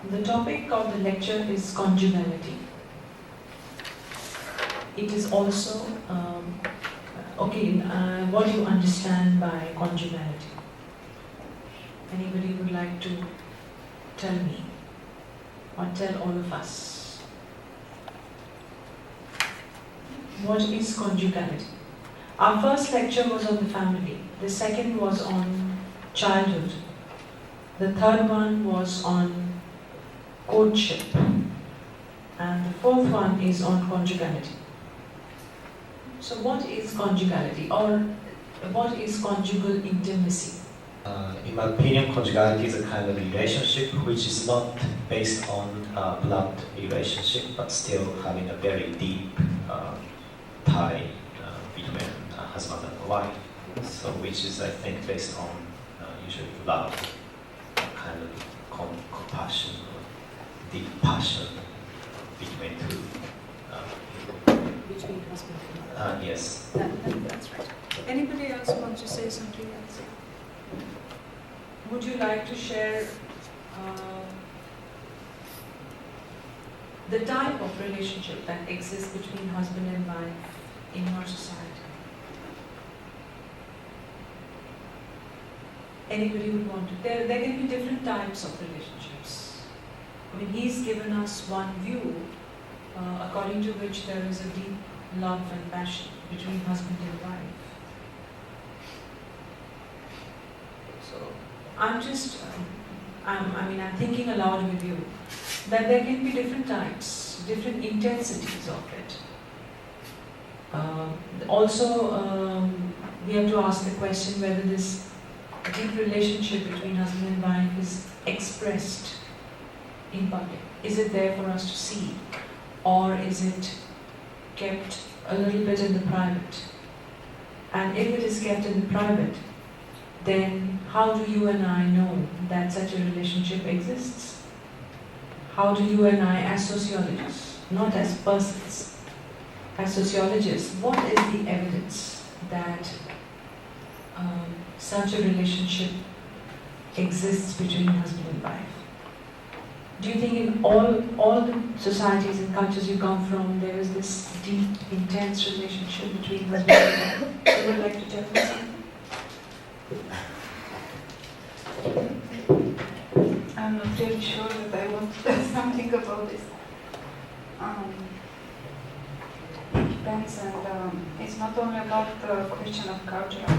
The topic of the lecture is conjugality. It is also, what do you understand by conjugality? Anybody would like to tell me or tell all of us? What is conjugality? Our first lecture was on the family. The second was on childhood. The third one was on courtship. And the fourth one is on conjugality. So what is conjugality, or what is conjugal intimacy? In my opinion, conjugality is a kind of relationship which is not based on blood relationship, but still having a very deep tie between husband and wife. So which is, I think, based on usually love, kind of compassion, or deep passion between two people. Between husband and wife. Yes. That's right. Anybody else want to say something else? Would you like to share the type of relationship that exists between husband and wife in our society? Anybody would want to? There can be different types of relationships. I mean, he's given us one view according to which there is a deep love and passion between husband and wife. So I'm just, I'm thinking aloud with you that there can be different types, different intensities of it. We have to ask the question whether this deep relationship between husband and wife is expressed in public. Is it there for us to see, or is it kept a little bit in the private? And if it is kept in the private, then how do you and I know that such a relationship exists? How do you and I, as sociologists, not as persons, as sociologists, what is the evidence that such a relationship exists between husband and wife? Do you think in all the societies and cultures you come from, there is this deep, intense relationship between husband and wife? You would like to tell me something? I'm not really sure that I want to tell something about this. It depends, and it's not only about the question of culture,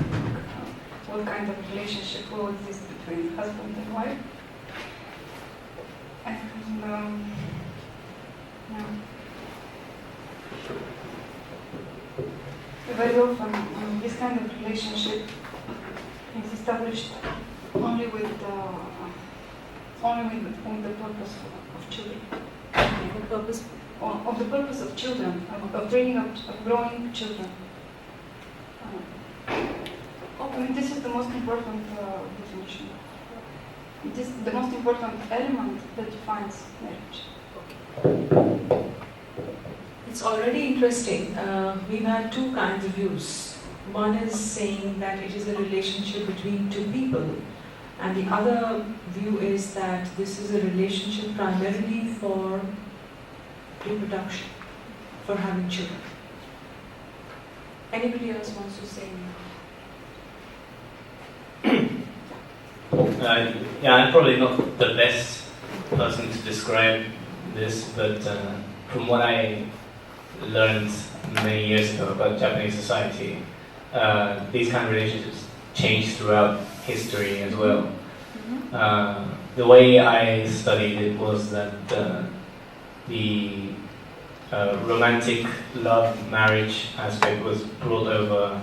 what kind of relationship will exist between husband and wife. And very often this kind of relationship is established only with the purpose of children. The purpose Of the purpose of children, of bringing up, of growing children. This is the most important definition. This is the most important element that defines marriage. It's already interesting. We've had two kinds of views. One is saying that it is a relationship between two people, and the other view is that this is a relationship primarily for reproduction, for having children. Anybody else wants to say I'm probably not the best person to describe this, but from what I learned many years ago about Japanese society, these kind of relationships change throughout history as well. The way I studied it was that the romantic love marriage aspect was brought over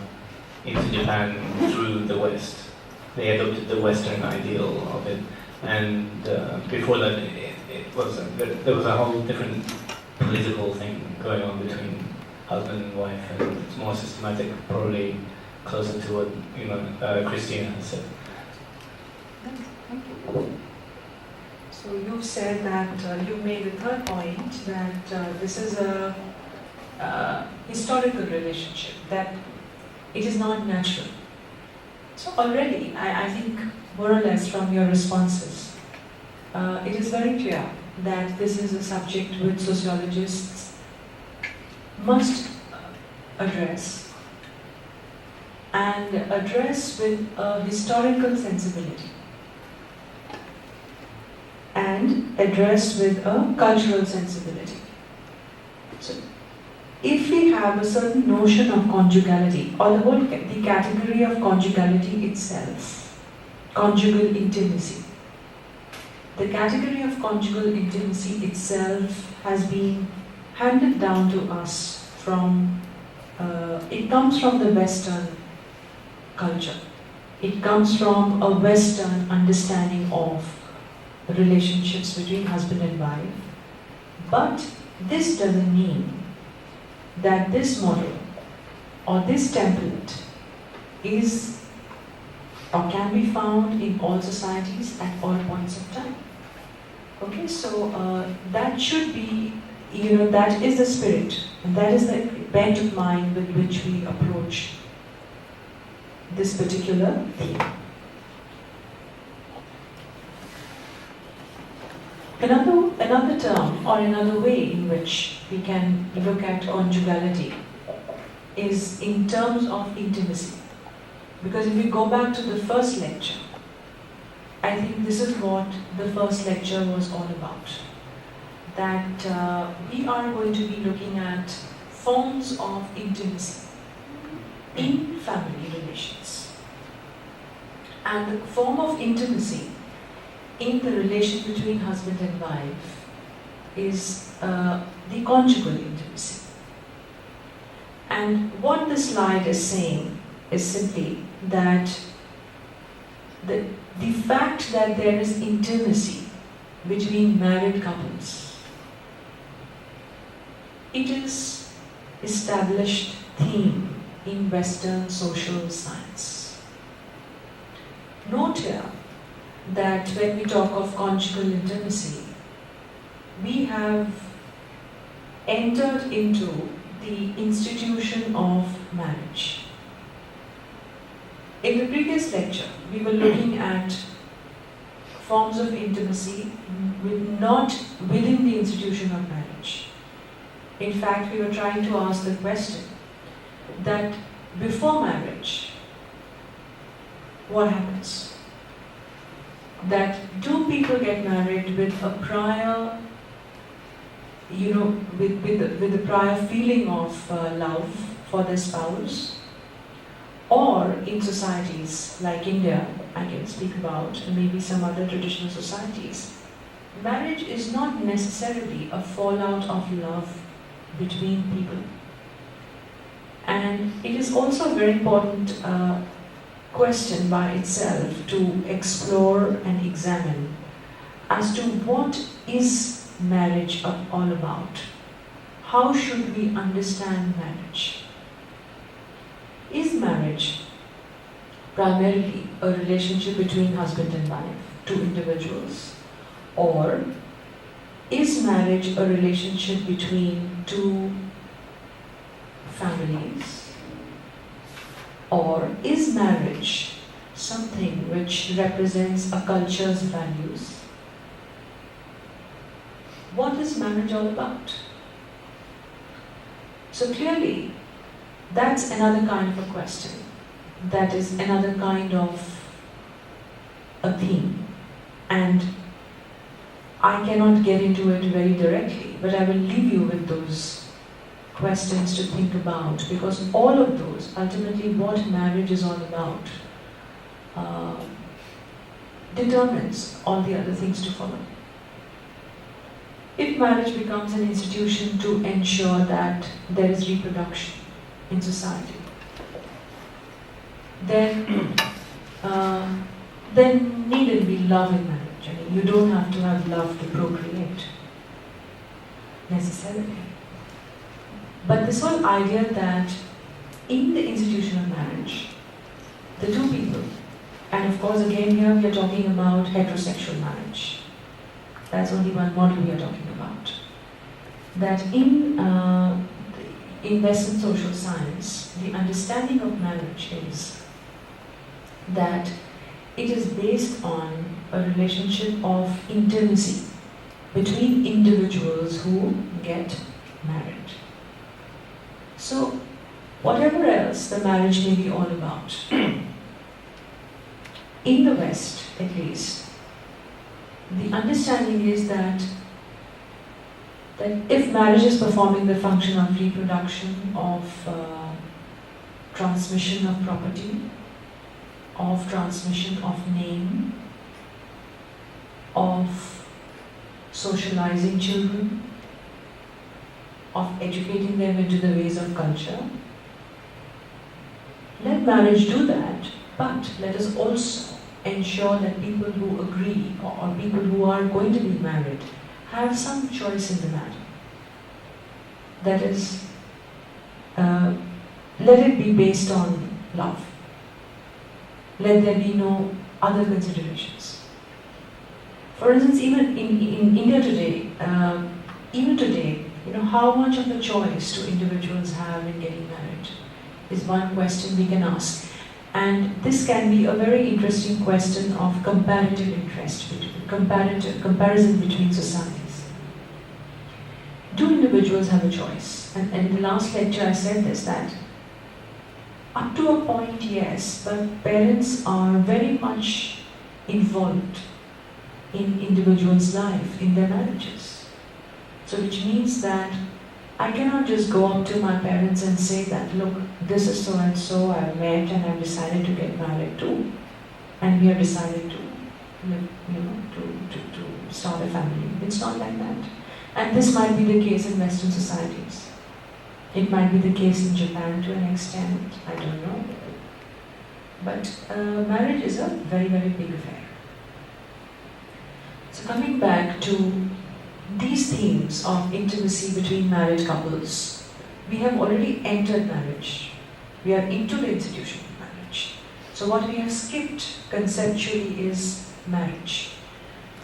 into Japan through the West. They adopted the Western ideal of it, and before that, there was a whole different political thing going on between husband and wife, and it's more systematic, probably closer to what Christina has said. Thank you. So you said that you made the third point that this is a historical relationship, that it is not natural. So already, I think more or less from your responses, it is very clear that this is a subject which sociologists must address, and address with a historical sensibility, and address with a cultural sensibility. So, if we have a certain notion of conjugality, or the category of conjugality itself, conjugal intimacy, the category of conjugal intimacy itself has been handed down to us from, it comes from the Western culture. It comes from a Western understanding of relationships between husband and wife. But this doesn't mean that this model or this template is or can be found in all societies at all points of time. Okay, so that should be, that is the spirit, and that is the bent of mind with which we approach this particular theme. Another term or another way in which we can look at conjugality is in terms of intimacy. Because if we go back to the first lecture, I think this is what the first lecture was all about. That we are going to be looking at forms of intimacy in family relations. And the form of intimacy in the relation between husband and wife is the conjugal intimacy. And what the slide is saying is simply that the fact that there is intimacy between married couples, it is established theme in Western social science. Note here that when we talk of conjugal intimacy, we have entered into the institution of marriage. In the previous lecture, we were looking at forms of intimacy not within the institution of marriage. In fact, we were trying to ask the question that before marriage, what happens? That do people get married with a prior, with the prior feeling of love for their spouse? Or in societies like India, I can speak about, and maybe some other traditional societies, marriage is not necessarily a fallout of love between people. And it is also a very important question by itself to explore and examine as to what is marriage all about. How should we understand marriage? Is marriage primarily a relationship between husband and wife, two individuals? Or is marriage a relationship between two families? Or is marriage something which represents a culture's values? What is marriage all about? So clearly, that's another kind of a question. That is another kind of a theme. And I cannot get into it very directly, but I will leave you with those questions to think about, because all of those, ultimately what marriage is all about, determines all the other things to follow. If marriage becomes an institution to ensure that there is reproduction in society, then needn't be love in marriage. I mean, you don't have to have love to procreate, necessarily. But this whole idea that in the institution of marriage, the two people, and of course again here we are talking about heterosexual marriage. That's only one model we are talking about. That in Western social science, the understanding of marriage is that it is based on a relationship of intimacy between individuals who get married. So, whatever else the marriage may be all about, in the West at least, the understanding is that if marriage is performing the function of reproduction, of transmission of property, of transmission of name, of socializing children, of educating them into the ways of culture, let marriage do that, but let us also ensure that people who agree or people who are going to be married have some choice in the matter. That is, let it be based on love. Let there be no other considerations. For instance, even in India today, how much of the choice do individuals have in getting married is one question we can ask. And this can be a very interesting question of comparative interest, comparison between societies. Do individuals have a choice? And in the last lecture I said this, that up to a point, yes, but parents are very much involved in individuals' life, in their marriages. So which means that I cannot just go up to my parents and say that, look, this is so and so, I've met and I've decided to get married to, and we have decided to live, to start a family. It's not like that. And this might be the case in Western societies. It might be the case in Japan to an extent, I don't know. But marriage is a very, very big affair. So coming back to these themes of intimacy between married couples, we have already entered marriage. We are into the institution of marriage. So what we have skipped conceptually is marriage.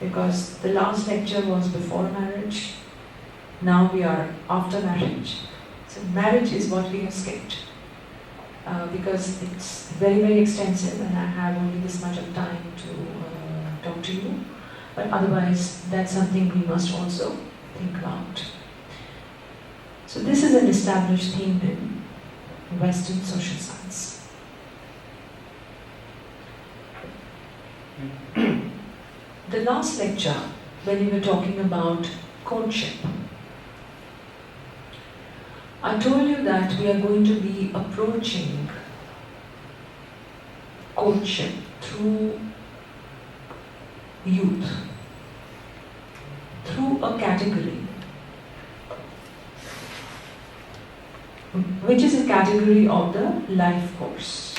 Because the last lecture was before marriage, now we are after marriage. So marriage is what we have skipped. Because it's very, very extensive and I have only this much of time to talk to you. But otherwise, that's something we must also think about. So this is an established theme in Western social science. The last lecture, when we were talking about courtship, I told you that we are going to be approaching courtship through youth, through a category, which is a category of the life course.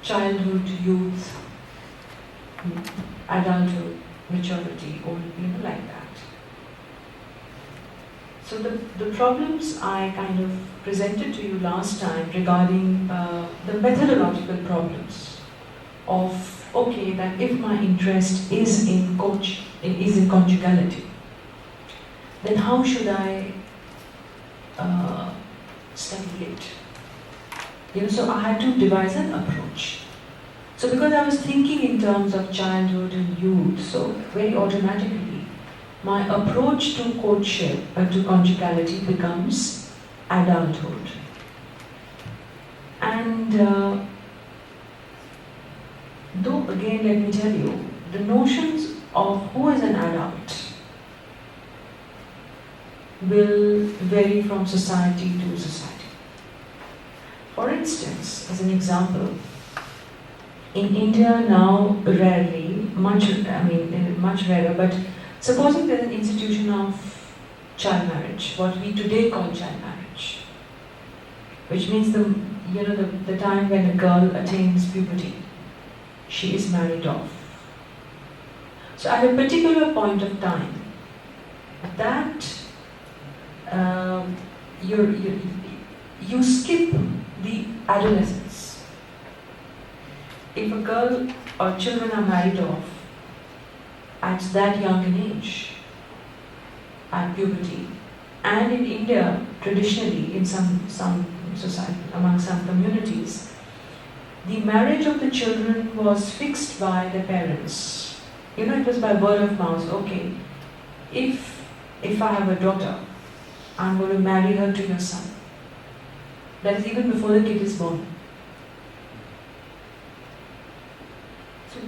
Childhood, youth, adulthood, maturity, old, like that. So the problems I kind of presented to you last time regarding the methodological problems of, okay, that if my interest is in conjugality, then how should I study it? So I had to devise an approach. So because I was thinking in terms of childhood and youth, so very automatically, my approach to courtship, to conjugality becomes adulthood. And though again, let me tell you, the notions of who is an adult will vary from society to society. For instance, as an example, in India now rarely, much rarer, but supposing there's an institution of child marriage, what we today call child marriage, which means the time when a girl attains puberty, she is married off. So at a particular point of time, that you skip the adolescence. If a girl or children are married off at that young an age, at puberty, and in India, traditionally, in some society, among some communities, the marriage of the children was fixed by the parents. You know, it was by word of mouth. Okay, if I have a daughter, I'm going to marry her to your son. That is even before the kid is born. So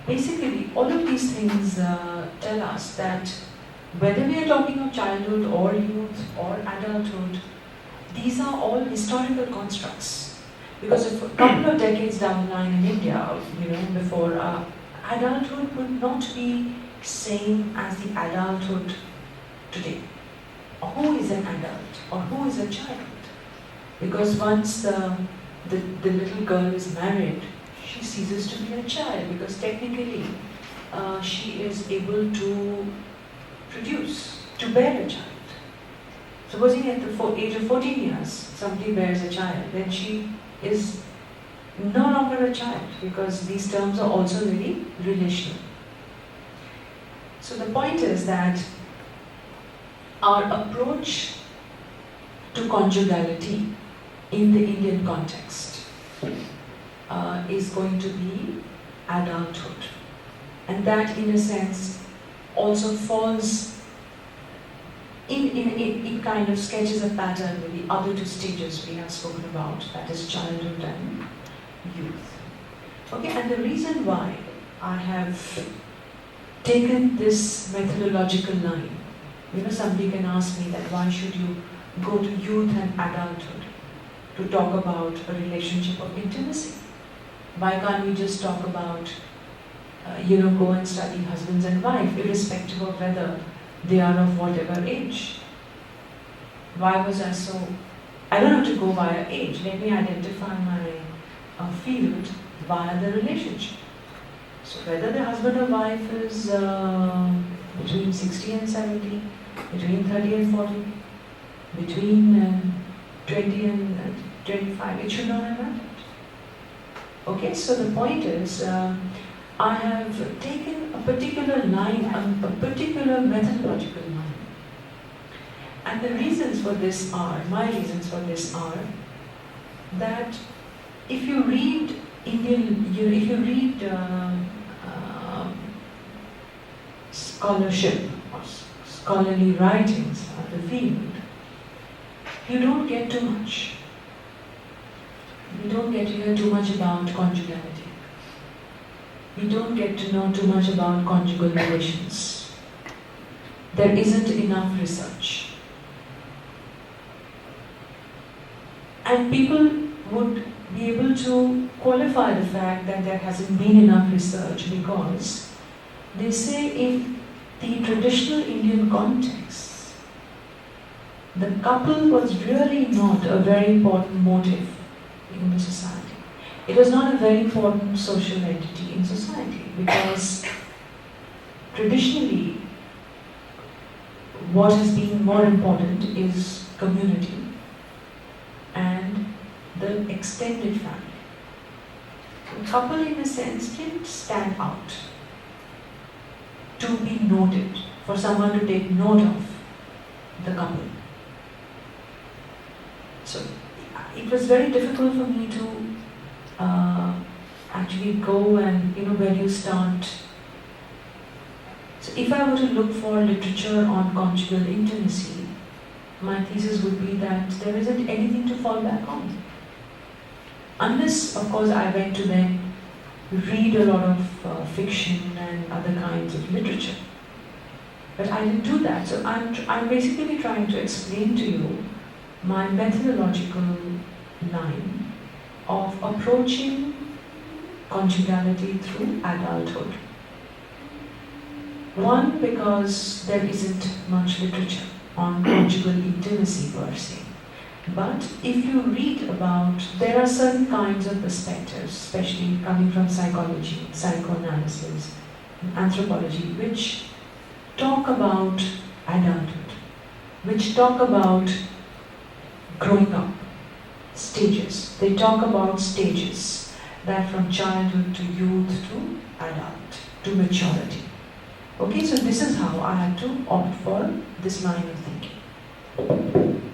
basically, all of these things tell us that whether we are talking of childhood or youth or adulthood, these are all historical constructs. Because if a couple of decades down the line in India, you know, before adulthood would not be same as the adulthood today. Who is an adult or who is a child? Because once the little girl is married, she ceases to be a child because technically she is able to produce, to bear a child. Supposing at the age of 14 years, somebody bears a child, then she is no longer a child because these terms are also very relational. So the point is that our approach to conjugality in the Indian context is going to be adulthood. And that in a sense also falls in kind of sketches a pattern with the other two stages we have spoken about, that is childhood and youth. Okay, and the reason why I have taken this methodological line, you know, somebody can ask me that why should you go to youth and adulthood to talk about a relationship of intimacy? Why can't we just talk about, go and study husbands and wife, irrespective of whether they are of whatever age? Why was I so... I don't have to go via age. Let me identify my field via the relationship. So whether the husband or wife is between 60 and 70, between 30 and 40, between 20 and 25, it should not have mattered. Okay, so the point is, I have taken a particular line, a particular methodological line. And the reasons for this are, my reasons for this are, that if you read scholarship or scholarly writings of the field, you don't get too much. You don't get to hear too much about conjugality. You don't get to know too much about conjugal relations. There isn't enough research. And people would be able to qualify the fact that there hasn't been enough research because they say in the traditional Indian context, the couple was really not a very important motive in the society. It was not a very important social entity in society because traditionally what has been more important is community and the extended family. The couple in a sense didn't stand out to be noted, for someone to take note of the couple. So it was very difficult for me to actually go and, where you start. So if I were to look for literature on conjugal intimacy, my thesis would be that there isn't anything to fall back on. Unless, of course, I went to then read a lot of fiction and other kinds of literature. But I didn't do that. So I'm basically trying to explain to you my methodological line of approaching conjugality through adulthood. One, because there isn't much literature on conjugal intimacy per se. But if you read about, there are certain kinds of perspectives, especially coming from psychology, psychoanalysis, anthropology, which talk about adulthood, which talk about growing up, stages. They talk about stages, that from childhood to youth to adult, to maturity. Okay, so this is how I had to opt for this line of thinking.